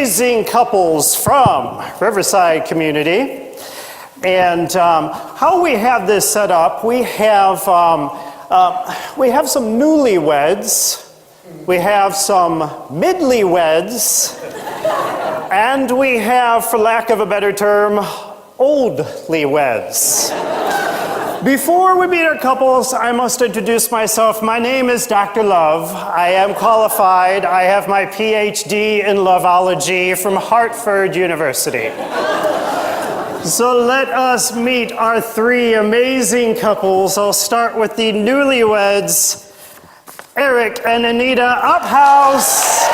amazing couples from Riverside community. And how we have this set up, we have some newlyweds, we have some midlyweds, and we have, for lack of a better term, oldlyweds. Before we meet our couples, I must introduce myself. My name is Dr. Love. I am qualified. I have my PhD in loveology from Hartford University. So let us meet our three amazing couples. I'll start with the newlyweds, Eric and Anita Uphouse.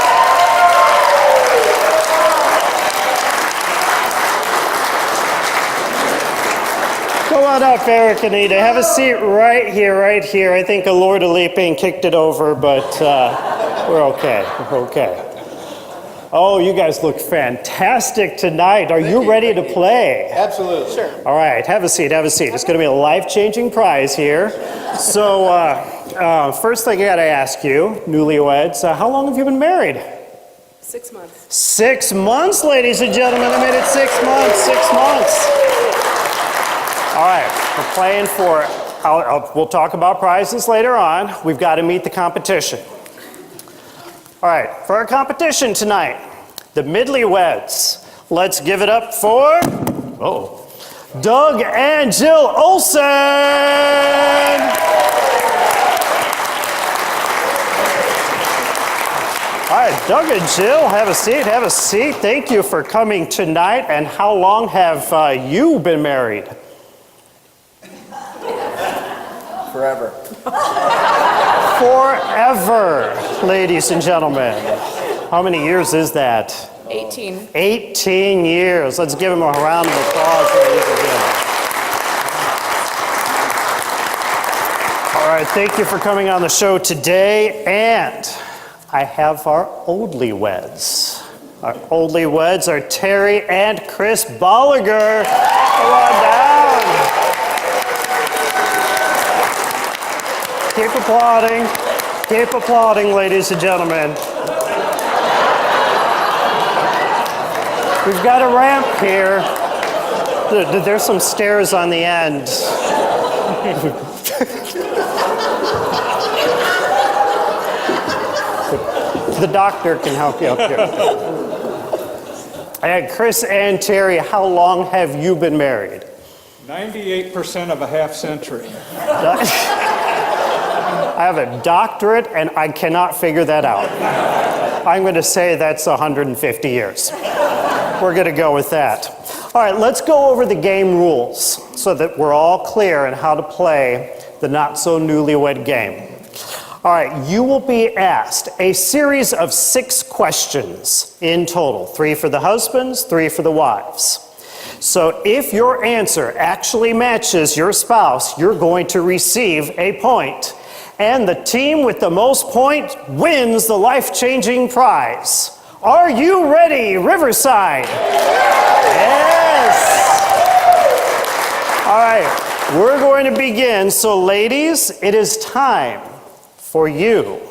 Go on up, Eric and Anita. Have a seat right here, right here. I think a Lord of Leaping kicked it over, but we're okay. We're okay. Oh, you guys look fantastic tonight. Are you ready to play? Absolutely. Sure. All right, have a seat, have a seat. It's going to be a life-changing prize here. So, first thing I got to ask you, newlyweds, how long have you been married? 6 months. 6 months, ladies and gentlemen. I made it 6 months, 6 months. All right, we're playing for, we'll talk about prizes later on. We've got to meet the competition. All right, for our competition tonight, the Midlyweds. Let's give it up for, Doug and Jill Olsen. All right, Doug and Jill, have a seat, have a seat. Thank you for coming tonight. And how long have you been married? Forever. Forever, ladies and gentlemen. How many years is that? 18. 18 years. Let's give them a round of applause, ladies and gentlemen. All right, thank you for coming on the show today. And I have our oldlyweds. Our oldlyweds are Terry and Chris Bolliger. Come on down. Keep applauding, ladies and gentlemen. We've got a ramp here. There's some stairs on the end. The doctor can help you up here. And Chris and Terry, how long have you been married? 98% of a half century. I have a doctorate, and I cannot figure that out. I'm going to say that's 150 years. We're going to go with that. All right, let's go over the game rules so that we're all clear on how to play the not-so-newlywed game. All right, you will be asked a series of 6 questions in total. 3 for the husbands, 3 for the wives. So if your answer actually matches your spouse, you're going to receive a point. And the team with the most points wins the life-changing prize. Are you ready, Riverside? Yes! All right, we're going to begin. So ladies, it is time for you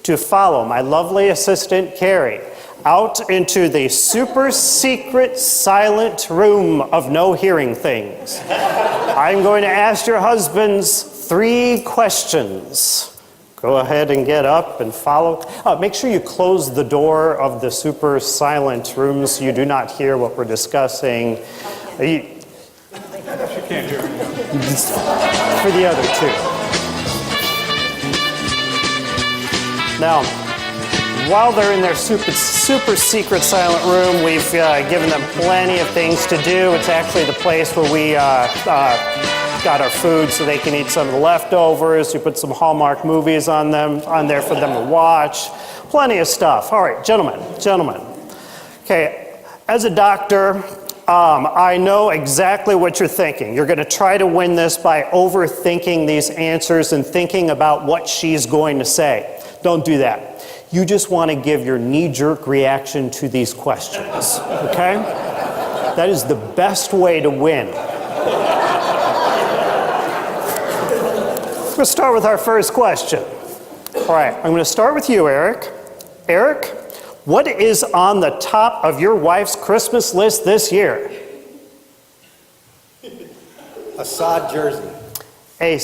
to follow my lovely assistant, Carrie, out into the super secret silent room of no hearing things. I'm going to ask your husbands 3 questions. Go ahead and get up and follow. Make sure you close the door of the super silent room so you do not hear what we're discussing. She can't hear me. For the other 2. Now, while they're in their super secret silent room, we've given them plenty of things to do. It's actually the place where we got our food so they can eat some of the leftovers. We put some Hallmark movies on there for them to watch. Plenty of stuff. All right, gentlemen. Okay, as a doctor, I know exactly what you're thinking. You're going to try to win this by overthinking these answers and thinking about what she's going to say. Don't do that. You just want to give your knee-jerk reaction to these questions, okay? That is the best way to win. We'll start with our first question. All right, I'm going to start with you, Eric. Eric, What is on the top of your wife's Christmas list this year? A sod jersey. A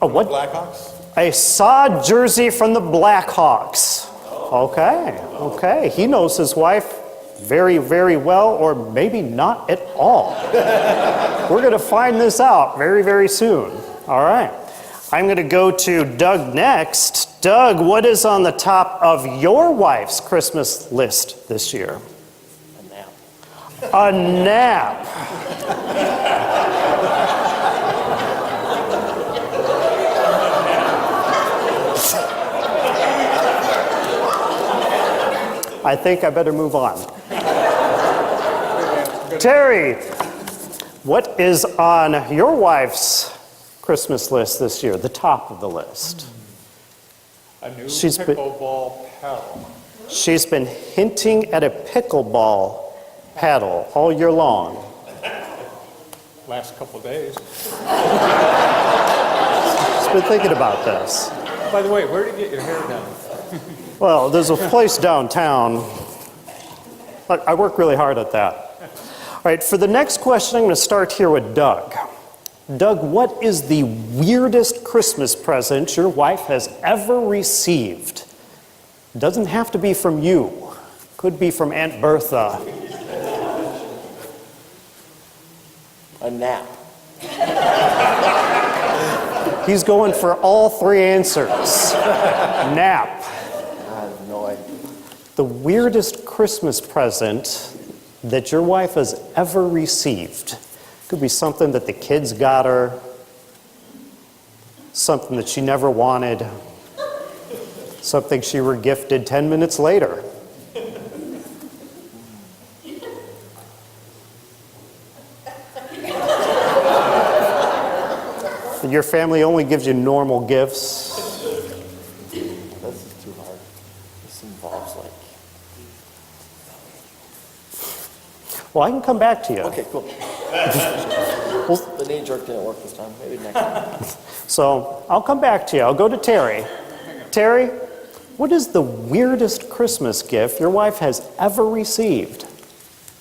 what? Blackhawks? A sod jersey from the Blackhawks. Okay. He knows his wife very, very well, or maybe not at all. We're going to find this out very, very soon. All right. I'm going to go to Doug next. Doug, what is on the top of your wife's Christmas list this year? A nap. A nap. I think I better move on. Terry, what is on your wife's Christmas list this year, the top of the list? A new She's been- pickleball paddle. She's been hinting at a pickleball paddle all year long. Last couple days. She's been thinking about this. By the way, where did you get your hair done? Well, there's a place downtown. I work really hard at that. All right, for the next question, I'm going to start here with Doug. Doug, what is the weirdest Christmas present your wife has ever received? It doesn't have to be from you. Could be from Aunt Bertha. A nap. He's going for all three answers. Nap. I have no idea. The weirdest Christmas present that your wife has ever received. Could be something that the kids got her, something that she never wanted, something she were gifted 10 minutes later. Your family only gives you normal gifts. This is too hard. This involves Well, I can come back to you. Okay, cool. The knee jerk didn't work this time. Maybe next time. So I'll come back to you. I'll go to Terry. Terry, what is the weirdest Christmas gift your wife has ever received?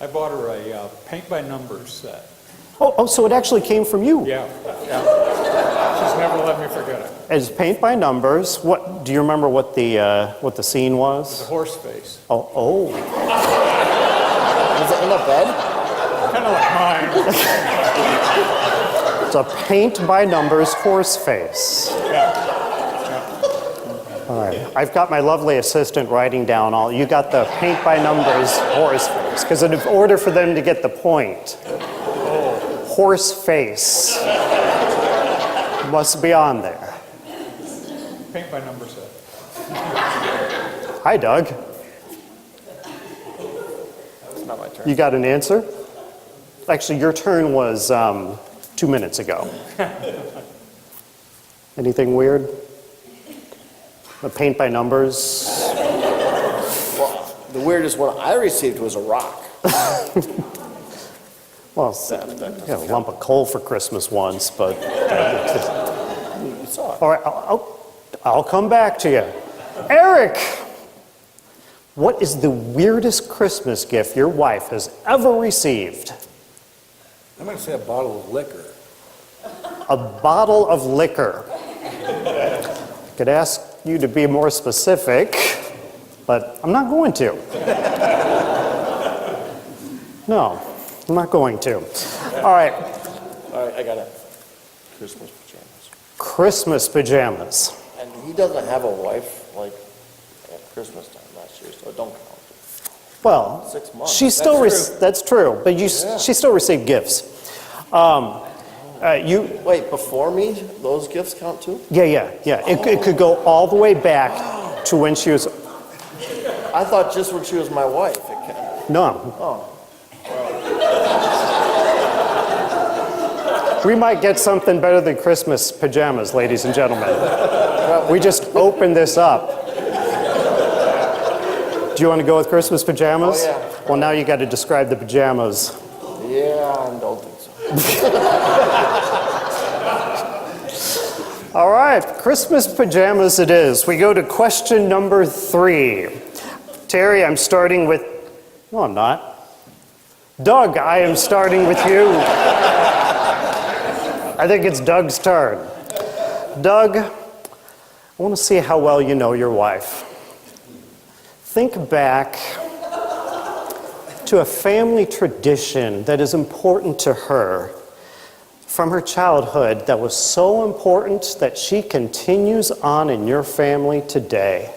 I bought her a paint by numbers set. Oh, so it actually came from you. Yeah. She's never let me forget it. It's paint by numbers. What do you remember? What the scene The was? horse face. Oh. Is it in a bed? Kind of like mine. It's a paint by numbers horse face. All right. I've got my lovely assistant writing down all. You got the paint by numbers horse face, because in order for them to get the point, horse face must be on there. Paint by numbers set. Hi, Doug. It's not my turn. You got an answer? Actually, your turn was 2 minutes ago. Anything weird? A paint by numbers? Well, the weirdest one I received was a rock. Well, a lump of coal for Christmas once, but... You saw it. All right, I'll come back to you. Eric, what is the weirdest Christmas gift your wife has ever received? I'm going to say a bottle of liquor. A bottle of liquor. I could ask you to be more specific, but I'm not going to. No, I'm not going to. All right. All right, I got it. Christmas pajamas. Christmas pajamas. And he doesn't have a wife like at Christmas time last year, so it don't count. Well, 6 months. she still that's true, but she still received gifts. Wait, before me, those gifts count too? Yeah. It could go all the way back to when she was. I thought just when she was my wife it counted. No. Oh. We might get something better than Christmas pajamas, ladies and gentlemen. We just opened this up. Do you want to go with Christmas pajamas? Oh, yeah. Well, now you got to describe the pajamas. Yeah, I don't think so. All right, Christmas pajamas it is. We go to question number 3. Terry, I'm starting with... No, I'm not. Doug, I am starting with you. I think it's Doug's turn. Doug, I want to see how well you know your wife. Think back to a family tradition that is important to her from her childhood that was so important that she continues on in your family today.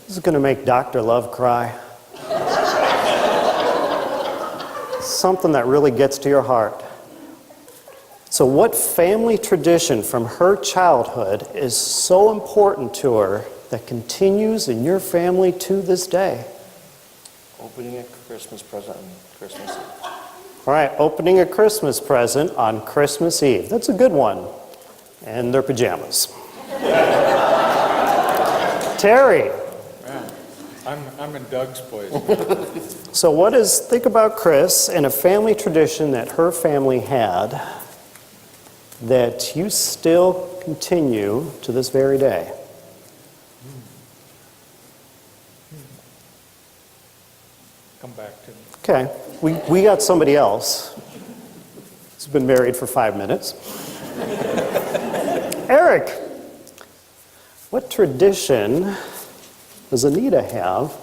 This is going to make Dr. Love cry. Something that really gets to your heart. So what family tradition from her childhood is so important to her that continues in your family to this day? Opening a Christmas present on Christmas Eve. All right, opening a Christmas present on Christmas Eve. That's a good one. And their pajamas. Terry. Man, I'm in Doug's place. So think about Chris and a family tradition that her family had that you still continue to this very day. Come back to me. Okay, we got somebody else who's been married for 5 minutes. Eric, what tradition does Anita have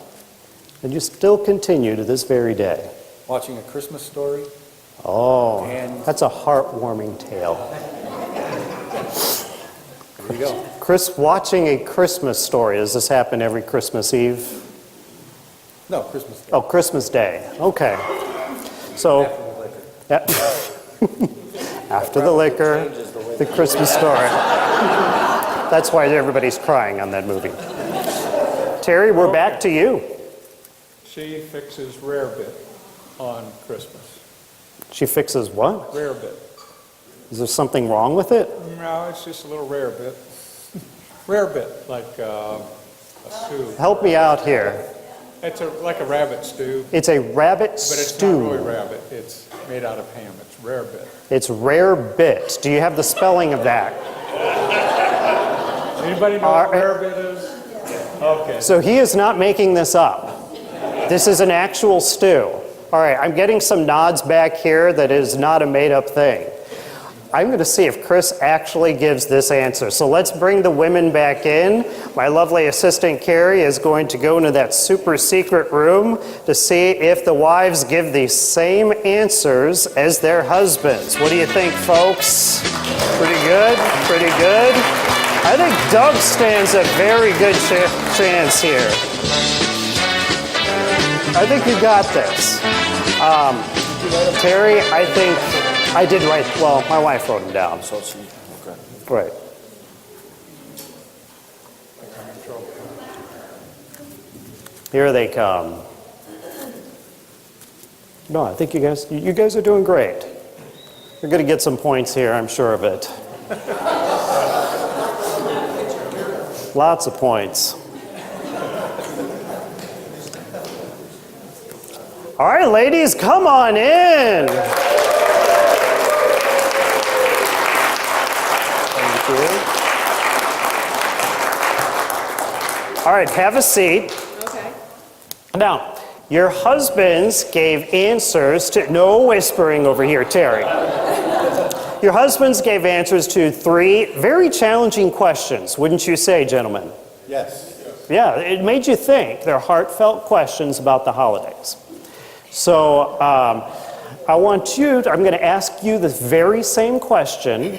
that you still continue to this very day? Watching A Christmas Story. Oh, And- that's a heartwarming tale. There you go. Chris, watching A Christmas Story, does this happen every Christmas Eve? No, Christmas Day. Oh, Christmas Day. Okay. So, After the liquor. after the liquor, the Christmas Story. That's why everybody's crying on that movie. Terry, we're back to you. She fixes rarebit on Christmas. She fixes what? Rarebit. Is there something wrong with it? No, it's just a little rarebit. Rarebit, like a stew. Help me out here. It's like a rabbit stew, It's a rabbit but it's stew. not really rabbit. It's made out of ham. It's rarebit. It's rare bit. Do you have the spelling of that? Anybody know what rarebit is? Okay. So he is not making this up. This is an actual stew. All right, I'm getting some nods back here that is not a made-up thing. I'm going to see if Chris actually gives this answer. So let's bring the women back in. My lovely assistant Carrie is going to go into that super secret room to see if the wives give the same answers as their husbands. What do you think, folks? Pretty good? Pretty good? I think Doug stands a very good chance here. I think you got this. Terry, I think I did write, well, my wife wrote them down. So she, okay. Right. Here they come. No, I think you guys are doing great. You're going to get some points here, I'm sure of it. Lots of points. All right, ladies, come on in. Thank you. All right, have a seat. Okay. Now, your husbands gave answers to, no whispering over here, Terry. Your husbands gave answers to 3 very challenging questions, wouldn't you say, gentlemen? Yes. Yeah, it made you think. They're heartfelt questions about the holidays. So I'm going to ask you the very same question.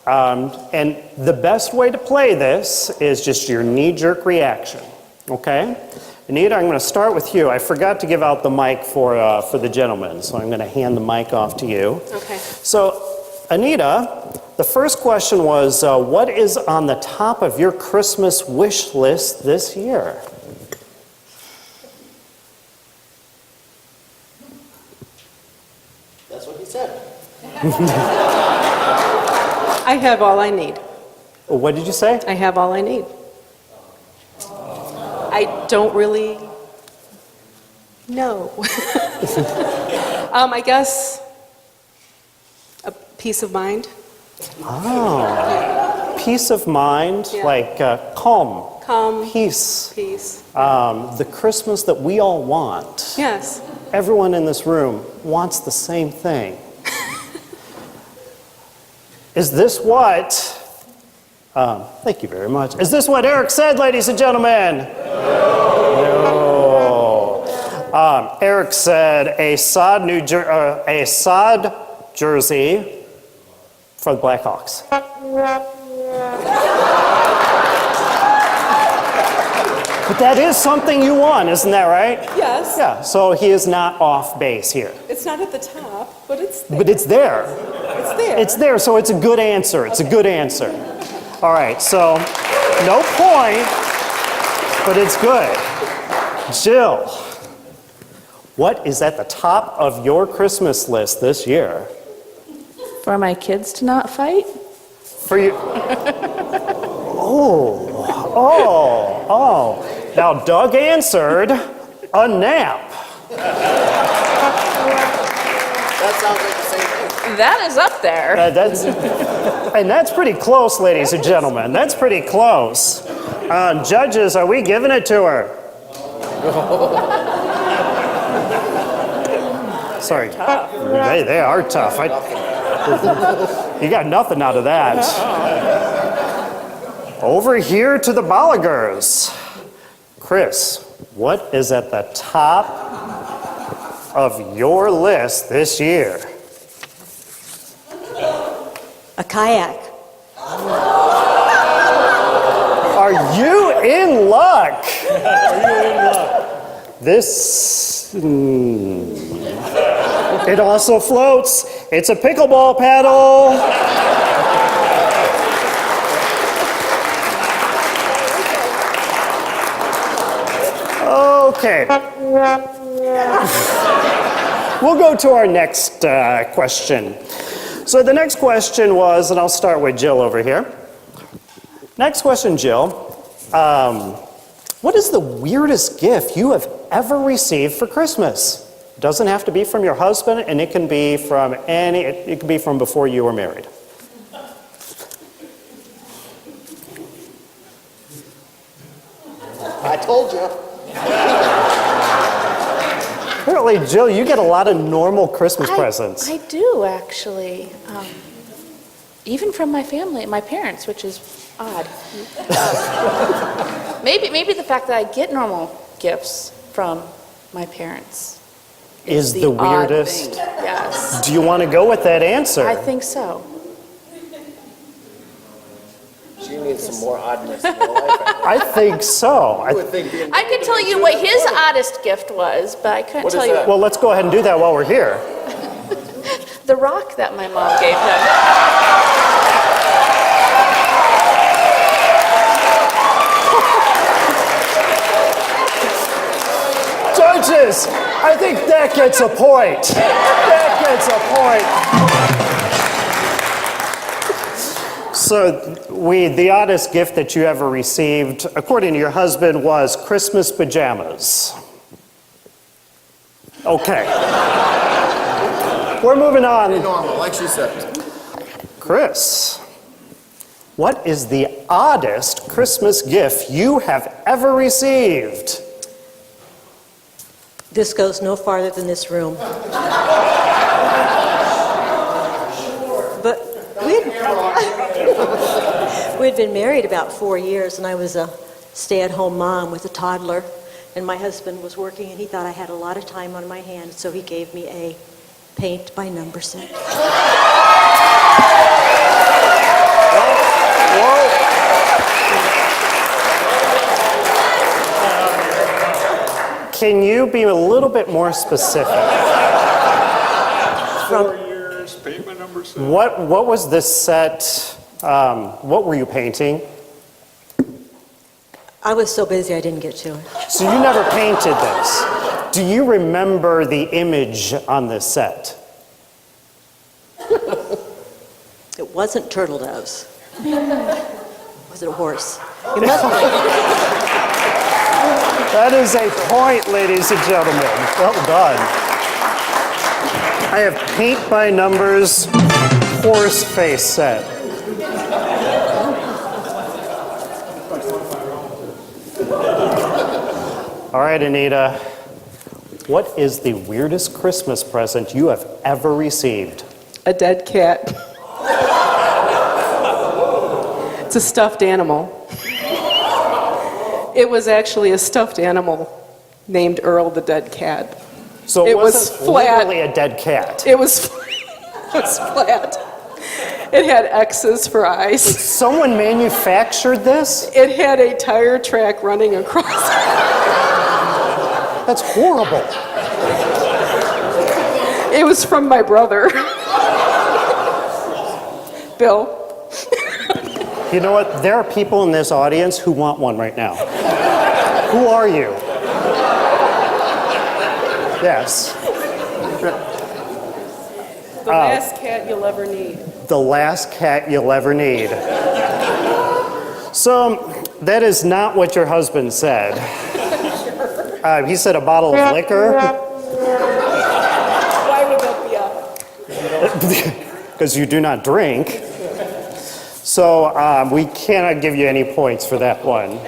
And the best way to play this is just your knee-jerk reaction, okay? Anita, I'm going to start with you. I forgot to give out the mic for the gentlemen, so I'm going to hand the mic off to you. Okay. So, Anita, the first question was, what is on the top of your Christmas wish list this year? That's what he said. I have all I need. What did you say? I have all I need. I don't really know. I guess a peace of mind. Oh. peace of mind, Yeah. like calm, Calm, peace, peace. the Christmas that we all want. Yes. Everyone in this room wants the same thing. Is this what, thank you very much. Is this what Eric said, ladies and gentlemen? No. Eric said a sod jersey for the Blackhawks. But that is something you want, isn't that right? Yes. Yeah, so he is not off base here. It's not at the top, but it's there. But it's there. It's there. It's there, so it's a good answer. It's a good answer. All right, so no point, but it's good. Jill, what is at the top of your Christmas list this year? For my kids to not fight? For you. Oh. Now, Doug answered a nap. That sounds like the same thing. That is up there. And that's pretty close, ladies and gentlemen. That's pretty close. Judges, are we giving it to her? Sorry. They are tough. You got nothing out of that. Over here to the Bolligers. Chris, what is at the top of your list this year? A kayak. Are you in luck? This. It also floats. It's a pickleball paddle. Okay. We'll go to our next question. So the next question was, and I'll start with Jill over here. Next question, Jill. What is the weirdest gift you have ever received for Christmas? It doesn't have to be from your husband, and it can be from it can be from before you were married. I told you. Apparently, Jill, you get a lot of normal Christmas presents. I do, actually. Even from my family, my parents, which is odd. Maybe the fact that I get normal gifts from my parents Is the odd weirdest. thing. Yes, Do you want to go with that answer? I think so. She needs some more oddness in her life. I think so. I would think being I could tell you what his oddest gift was, but I couldn't What tell is you that? Well, let's go ahead and do that while we're here. the rock that my mom gave him. Judges, I think that gets a point. That gets a point. So, the oddest gift that you ever received, according to your husband, was Christmas pajamas. Okay. We're moving on. normal, like she said. Chris, what is the oddest Christmas gift you have ever received? This goes no farther than this room. But we'd been married about 4 years, and I was a stay-at-home mom with a toddler, and my husband was working, and he thought I had a lot of time on my hands, so he gave me a paint-by-number set. Can you be a little bit more specific? 4 years, payment number 7. What was this set? What were you painting? I was so busy I didn't get to it. So you never painted this. Do you remember the image on this set? It wasn't turtle doves. Was it a horse? It must be. That is a point, ladies and gentlemen. Well done. I have paint by numbers horse face set. All right, Anita. What is the weirdest Christmas present you have ever received? A dead cat. It's a stuffed animal. It was actually a stuffed animal named Earl the dead cat. So It was wasn't flat. literally a dead cat. It was flat. It had X's for eyes. Someone manufactured this? It had a tire track running across it. That's horrible. It was from my brother. Bill. You know what? There are people in this audience who want one right now. Who are you? Yes. The last cat you'll ever need. The last cat you'll ever need. So, that is not what your husband said. He said a bottle of liquor. Why would that be up? Because you do not drink. So we cannot give you any points for that one.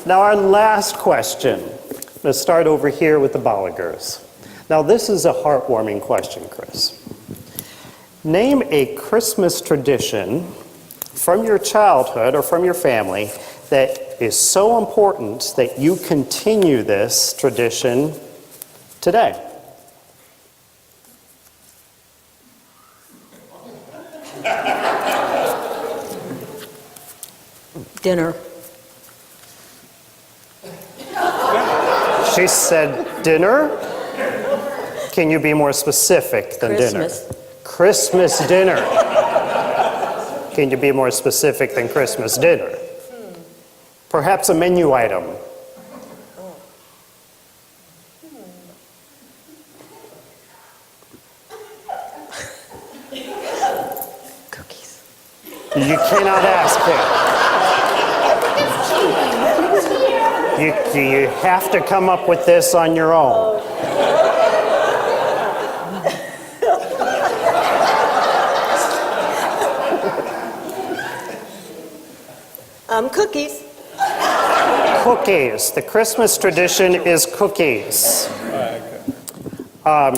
Now our last question. Let's start over here with the Bolligers. Now this is a heartwarming question, Chris. Name a Christmas tradition from your childhood or from your family that is so important that you continue this tradition today. Dinner. She said dinner? Can you be more specific than Christmas. dinner? Christmas dinner. Can you be more specific than Christmas dinner? Perhaps a menu item. Cookies. You cannot ask him. You have to come up with this on your own. Cookies. Cookies. The Christmas tradition is cookies.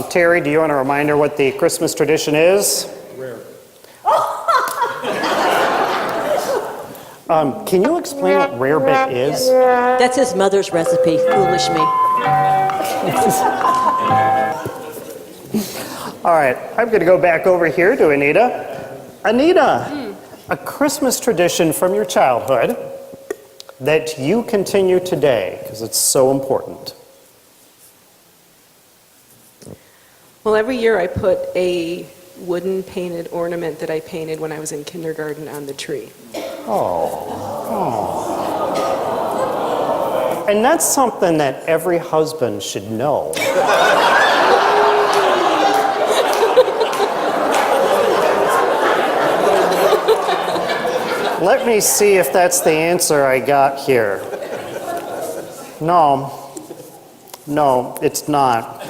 Terry, do you want to remind her what the Christmas tradition is? Rare. Can you explain what rarebit is? That's his mother's recipe. Foolish me. All right, I'm going to go back over here to Anita. Anita, a Christmas tradition from your childhood that you continue today because it's so important. Well, every year I put a wooden painted ornament that I painted when I was in kindergarten on the tree. And that's something that every husband should know. Let me see if that's the answer I got here. No, it's not.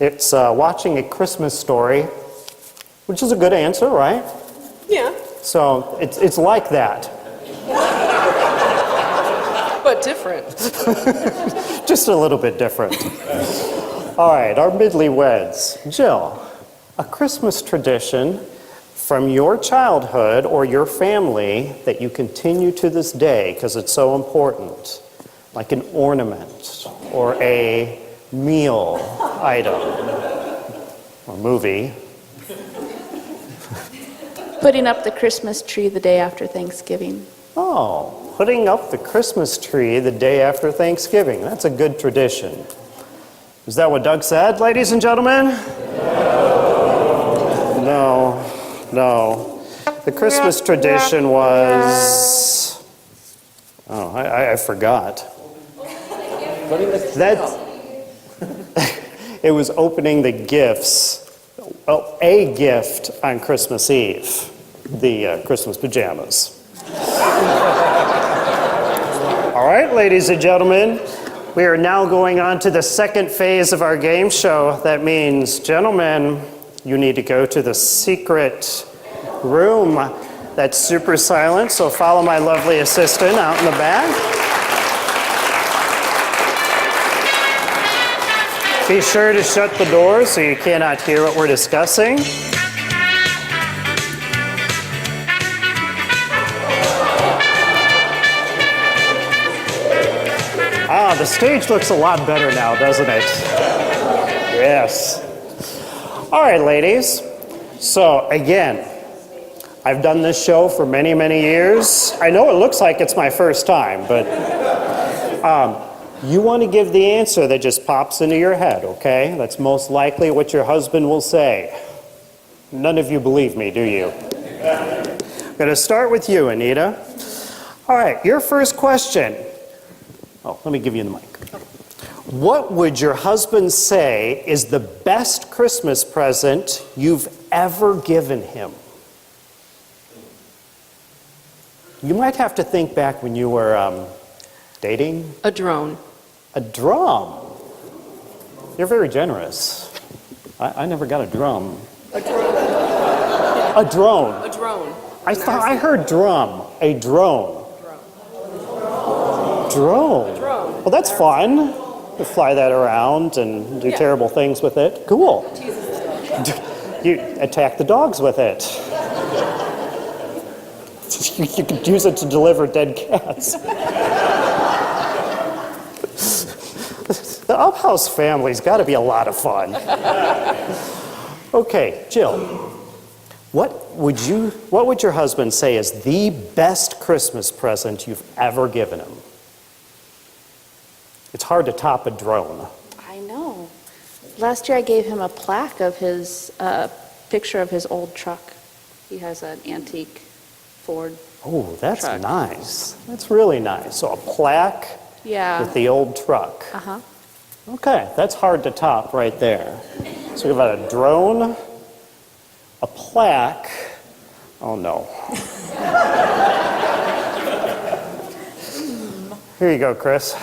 It's watching A Christmas Story, which is a good answer, right? Yeah, So it's like that. but different. Just a little bit different. All right, our midlyweds. Jill, a Christmas tradition from your childhood or your family that you continue to this day because it's so important, like an ornament or a meal item or movie. Putting up the Christmas tree the day after Thanksgiving. Oh, putting up the Christmas tree the day after Thanksgiving. That's a good tradition. Is that what Doug said, ladies and gentlemen? No. The Christmas tradition was... Oh, I forgot. It was opening the gifts. Well, a gift on Christmas Eve. The Christmas pajamas. All right, ladies and gentlemen, We are now going on to the second phase of our game show. That means, gentlemen, you need to go to the secret room that's super silent, so follow my lovely assistant out in the back. Be sure to shut the door so you cannot hear what we're discussing. Ah, the stage looks a lot better now, doesn't it? Yes. All right, ladies. So, again, I've done this show for many, many years. I know it looks like it's my first time, but you want to give the answer that just pops into your head, okay? That's most likely what your husband will say. None of you believe me, do you? I'm going to start with you, Anita. All right, your first question. Oh, let me give you the mic. What would your husband say is the best Christmas present you've ever given him? You might have to think back when you were dating. A drone. A drum. You're very generous. I never got a drum. A drone. A drone. A drone. I heard drum. A drone. Drone. Well, that's fun. You fly that around and do terrible things with it. Cool. You attack the dogs with it. You could use it to deliver dead cats. The Uphouse family's got to be a lot of fun. Okay, Jill. What would your husband say is the best Christmas present you've ever given him? It's hard to top a drone. I know. Last year I gave him a plaque of his picture of his old truck. He has an antique Ford. Oh, that's truck. nice. That's really nice. So a plaque with the old truck. Uh-huh. Okay, that's hard to top right there. So we've got a drone, a plaque. Oh no. Here you go, Chris.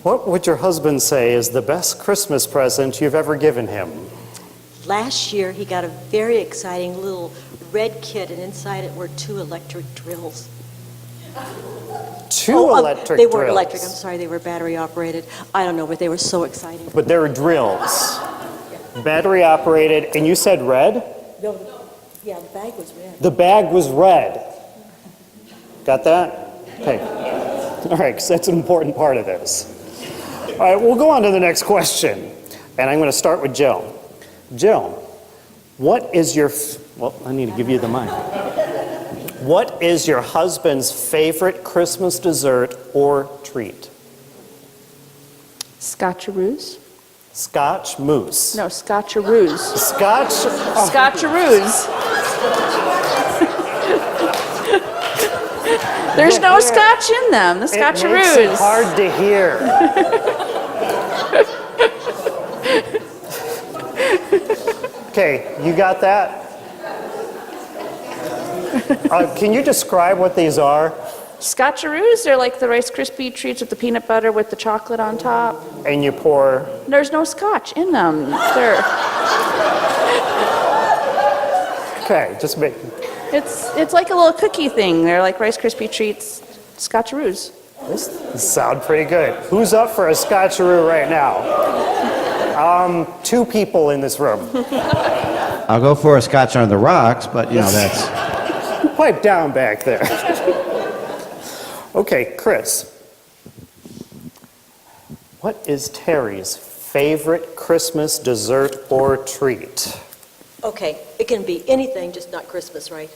What would your husband say is the best Christmas present you've ever given him? Last year, he got a very exciting little red kit, and inside it were 2 electric drills. Two Oh, electric they drills. weren't electric, I'm sorry, they were battery operated. I don't know, but they were so exciting. But they were drills. Battery operated, and you said red? No, yeah, the bag was red. The bag was red. Got that? Okay. All right, because that's an important part of this. All right, we'll go on to the next question. And I'm going to start with Jill. Jill, what is your... Well, I need to give you the mic. What is your husband's favorite Christmas dessert or treat? Scotcheroos? Scotch mousse. No, scotcheroos. Scotch... Scotcheroos. There's no scotch in them, the It makes it scotcheroos. hard to hear. Okay, you got that? Can you describe what these are? Scotcheroos are like the Rice Krispie treats with the peanut butter with the chocolate on top. And you pour... There's no scotch in them. They're, Okay, just make... it's like a little cookie thing. They're like Rice Krispie treats, scotcheroos. This sound pretty good. Who's up for a scotcheroo right now? 2 people in this room. I'll go for a scotch on the rocks, but you know, that's... Pipe down back there. Okay, Chris. What is Terry's favorite Christmas dessert or treat? Okay, it can be anything, just not Christmas, right?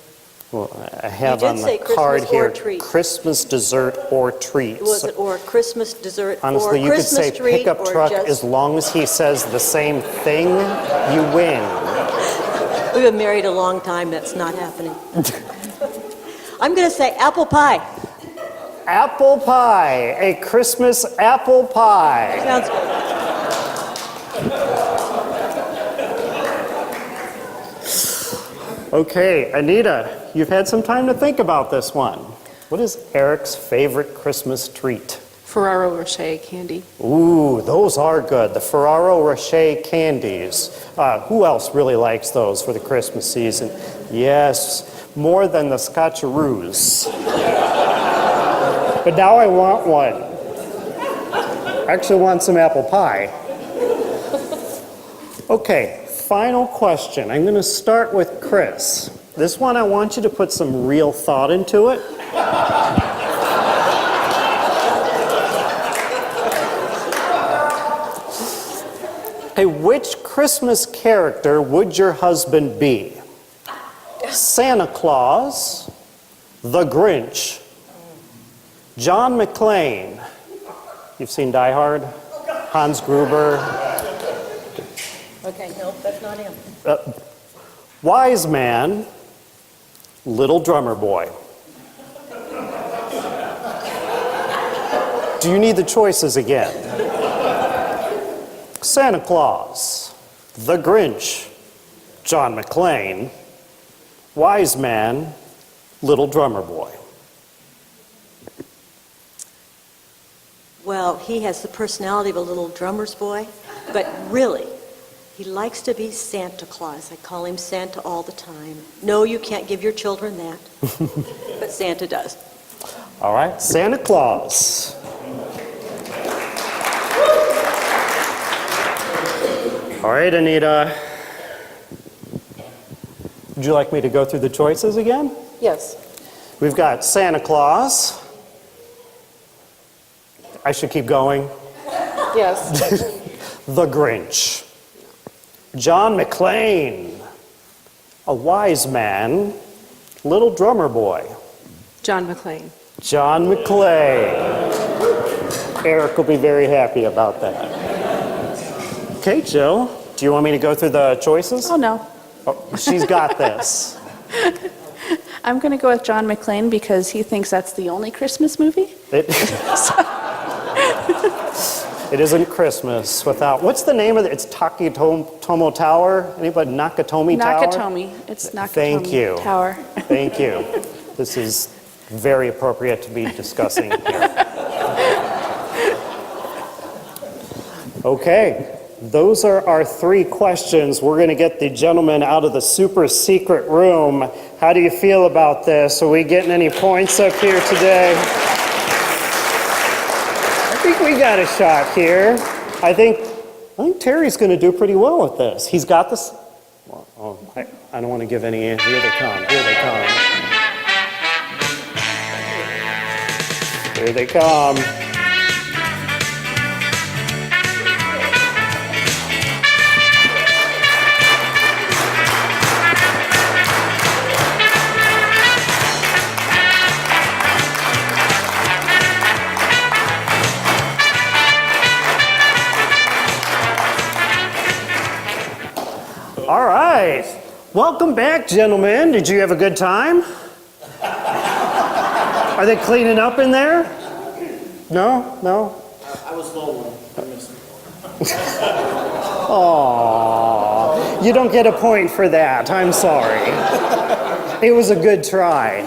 Well, I have You did on say the Christmas card or here, treat. Christmas dessert or treat. Was it or Christmas dessert Honestly, or you could say Christmas treat pickup or truck just... as long as he says the same thing, you win. We've been married a long time, that's not happening. I'm going to say apple pie. Apple pie, a Christmas apple pie. Sounds Okay, Anita, you've had some time to think about this one. What is Eric's favorite Christmas treat? Ferrero Rocher candy. Ooh, those are good. The Ferrero Rocher candies. Who else really likes those for the Christmas season? Yes, more than the Scotcheroos. But now I want one. I actually want some apple pie. Okay, final question. I'm going to start with Chris. This one, I want you to put some real thought into it. Hey, which Christmas character would your husband be? Santa Claus, the Grinch, John McClane. You've seen Die Hard? Hans Gruber. Okay, no, that's not him. Wise Man, Little Drummer Boy. Do you need the choices again? Santa Claus, the Grinch, John McClane, Wise Man, Little Drummer Boy. Well, he has the personality of a little drummer's boy, but really, he likes to be Santa Claus. I call him Santa all the time. No, you can't give your children that, but Santa does. All right, Santa Claus. All right, Anita. Would you like me to go through the choices again? Yes. We've got Santa Claus. I should keep going. Yes. The Grinch. John McClane. A Wise Man. Little Drummer Boy. John McClane. John McClane. Eric will be very happy about that. Okay, Jill, do you want me to go through the choices? Oh, no. Oh, she's got this. I'm going to go with John McClane because he thinks that's the only Christmas movie. It isn't Christmas without, what's the name of it? It's Takitomo Tower? Anybody? Nakatomi Tower? Nakatomi. It's Nakatomi Thank you. Tower. Thank you. This is very appropriate to be discussing here. Okay, those are our 3 questions. We're going to get the gentleman out of the super secret room. How do you feel about this? Are we getting any points up here today? I think we got a shot here. I think Terry's going to do pretty well with this. He's got this. Oh, I don't want to give any. Here they come. Here they come. Here they come. All right. Welcome back, gentlemen. Did you have a good time? Are they cleaning up in there? No? No? I was lonely. I missed it. Aww. You don't get a point for that. I'm sorry. It was a good try.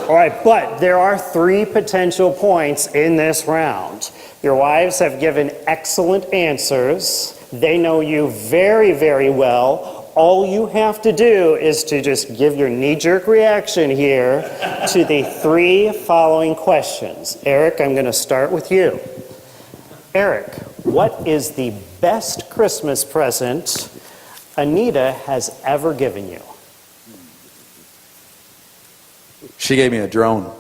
All right, but there are 3 potential points in this round. Your wives have given excellent answers. They know you very, very well. All you have to do is to just give your knee-jerk reaction here to the 3 following questions. Eric, I'm going to start with you. Eric, what is the best Christmas present Anita has ever given you? She gave me a drone.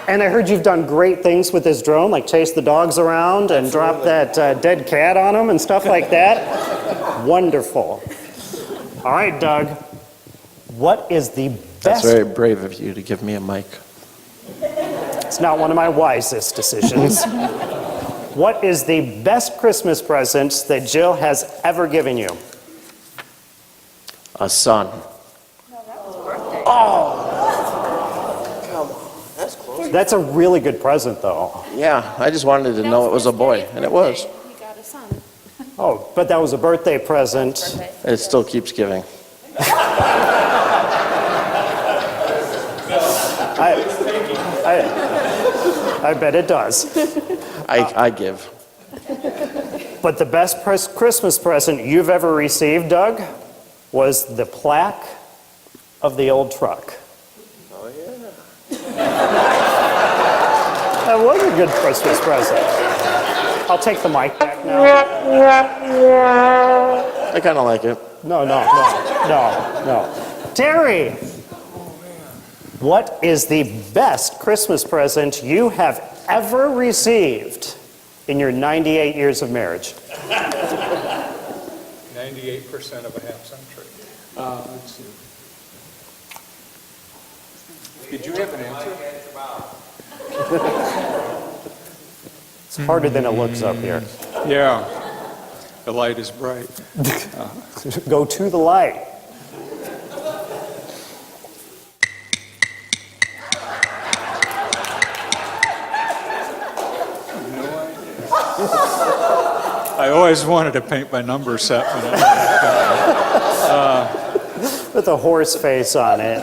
And I heard you've done great things with this drone, like chase the dogs around and drop that dead cat on them and stuff like that. Wonderful. All right, Doug. What is the best... That's very brave of you to give me a mic. It's not one of my wisest decisions. What is the best Christmas present that Jill has ever given you? A son. Oh! Come on, that's close. That's a really good present, though. Yeah, I just wanted to know it was a boy, and it was. He got a son. Oh, but that was a birthday present. Birthday. It still keeps giving. I bet it does. I give. But the best Christmas present you've ever received, Doug, was the plaque of the old truck. Oh, yeah. That was a good Christmas present. I'll take the mic back now. I kind of like it. No. Terry, what is the best Christmas present you have ever received in your 98 years of marriage? 98% of a half century. Let's see. Did you have an answer? It's harder than it looks up here. Yeah. The light is bright. Go to the light. I always wanted to paint my number set. With a horse face on it.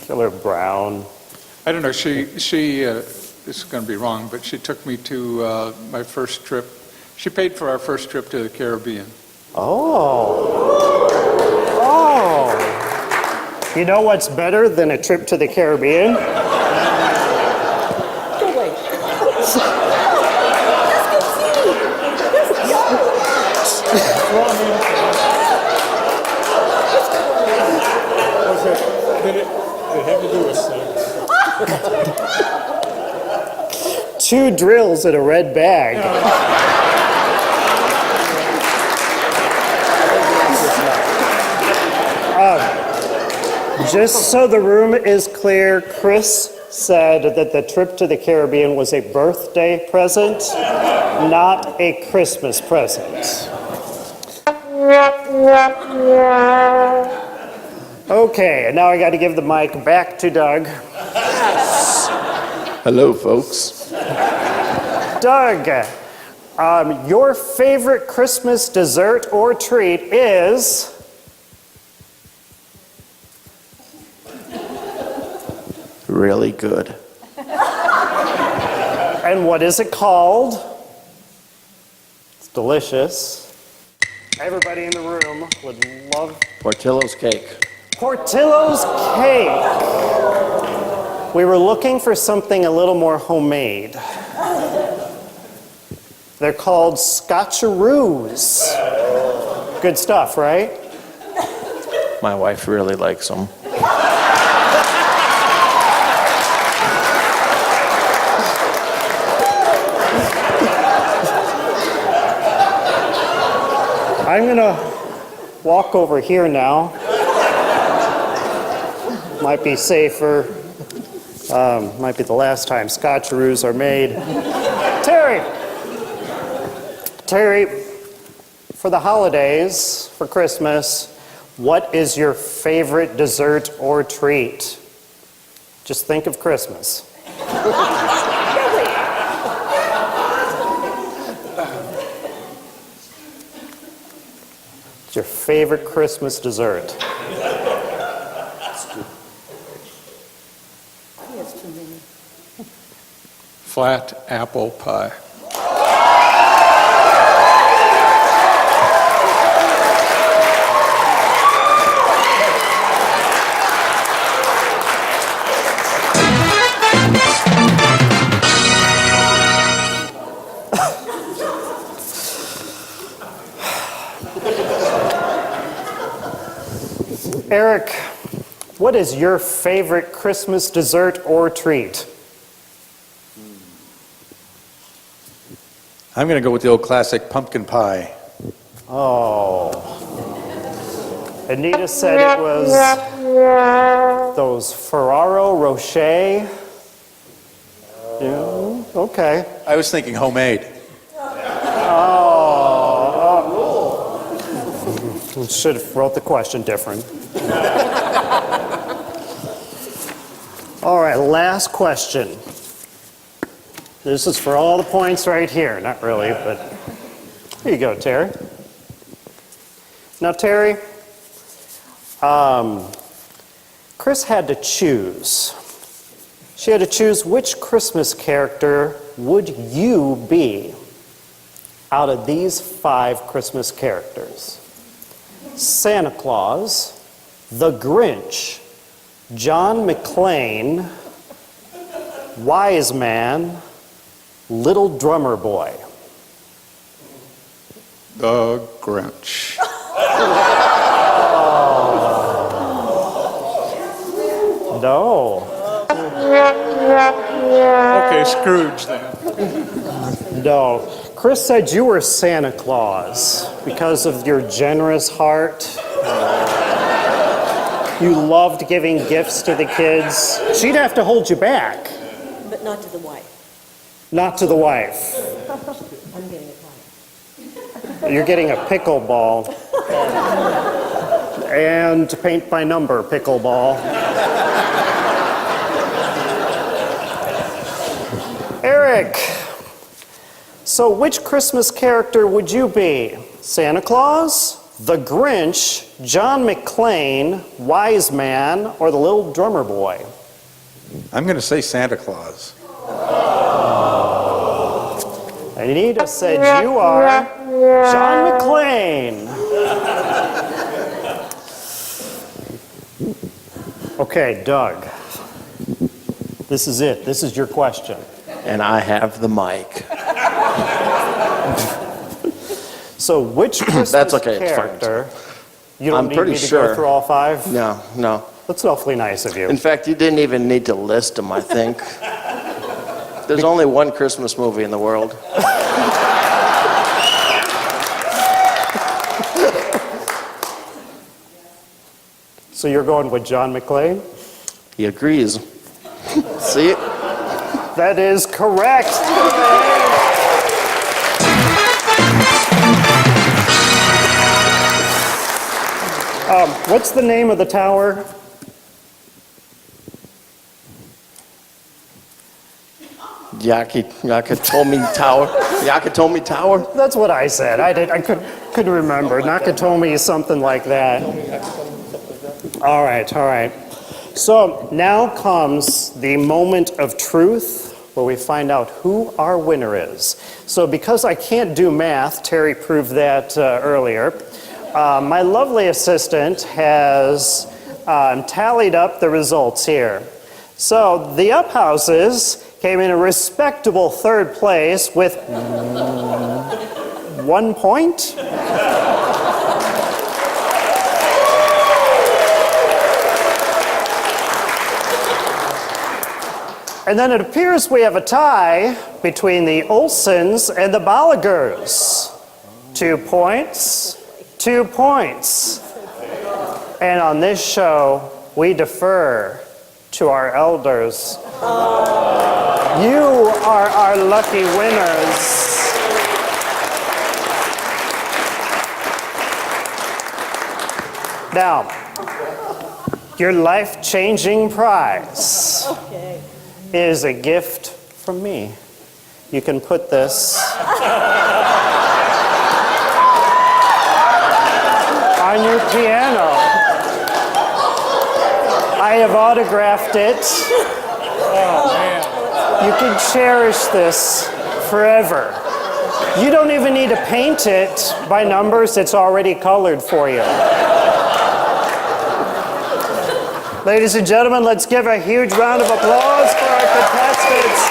Color brown. I don't know, she this is going to be wrong, but she took me to my first trip. She paid for our first trip to the Caribbean. Oh. You know what's better than a trip to the Caribbean? Go away. Did it have to do with sex? 2 drills in a red bag. Just so the room is clear, Chris said that the trip to the Caribbean was a birthday present, not a Christmas present. Okay, and now I got to give the mic back to Doug. Hello, folks. Doug, your favorite Christmas dessert or treat is? Really good. And what is it called? It's delicious. Everybody in the room would love Portillo's cake. Portillo's cake. We were looking for something a little more homemade. They're called scotcheroos. Good stuff, right? My wife really likes them. I'm going to walk over here now. Might be safer. Might be the last time scotcheroos are made. Terry, for the holidays, for Christmas, what is your favorite dessert or treat? Just think of Christmas. Your favorite Christmas dessert? He has too many. Flat apple pie. Eric, what is your favorite Christmas dessert or treat? I'm going to go with the old classic pumpkin pie. Oh. Anita said it was those Ferraro Rocher. Yeah, okay. I was thinking homemade. Should have wrote the question different. All right, last question. This is for all the points right here. Not really, but here you go, Terry. Now, Terry, Chris had to choose. She had to choose which Christmas character would you be out of these 5 Christmas characters? Santa Claus, the Grinch, John McClane, Wise Man, Little Drummer Boy. The Grinch. No. Okay, Scrooge then. No. Chris said you were Santa Claus because of your generous heart. You loved giving gifts to the kids. She'd have to hold you back. But not to the wife. Not to the wife. I'm getting a pie. You're getting a pickleball. And paint by number pickleball. Eric, so which Christmas character would you be? Santa Claus, the Grinch, John McClane, Wise Man, or the Little Drummer Boy? I'm going to say Santa Claus. Anita said you are John McClane. Okay, Doug. This is it. This is your question. And I have the mic. So which Christmas That's okay, it's fine. character? You don't I'm need pretty me to sure. go through all 5? No, no. That's awfully nice of you. In fact, you didn't even need to list them, I think. There's only one Christmas movie in the world. So you're going with John McClane? He agrees. See it? That is correct. What's the name of the tower? Yakatomi Tower. Yakatomi Tower? That's what I said. I couldn't remember. Nakatomi, something like that. All right. So now comes the moment of truth where we find out who our winner is. So because I can't do math, Terry proved that earlier, my lovely assistant has tallied up the results here. So the Up Houses came in a respectable 3rd place with 1 point. And then it appears we have a tie between the Olsons and the Balligers. 2 points, 2 points. And on this show, we defer to our elders. You are our lucky winners. Now, your life-changing prize is a gift from me. You can put this on your piano. I have autographed it. You can cherish this forever. You don't even need to paint it by numbers. It's already colored for you. Ladies and gentlemen, let's give a huge round of applause for our contestants.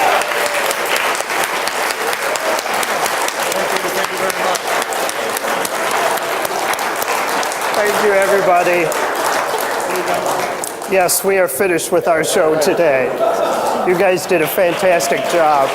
Thank you, everybody. Yes, we are finished with our show today. You guys did a fantastic job.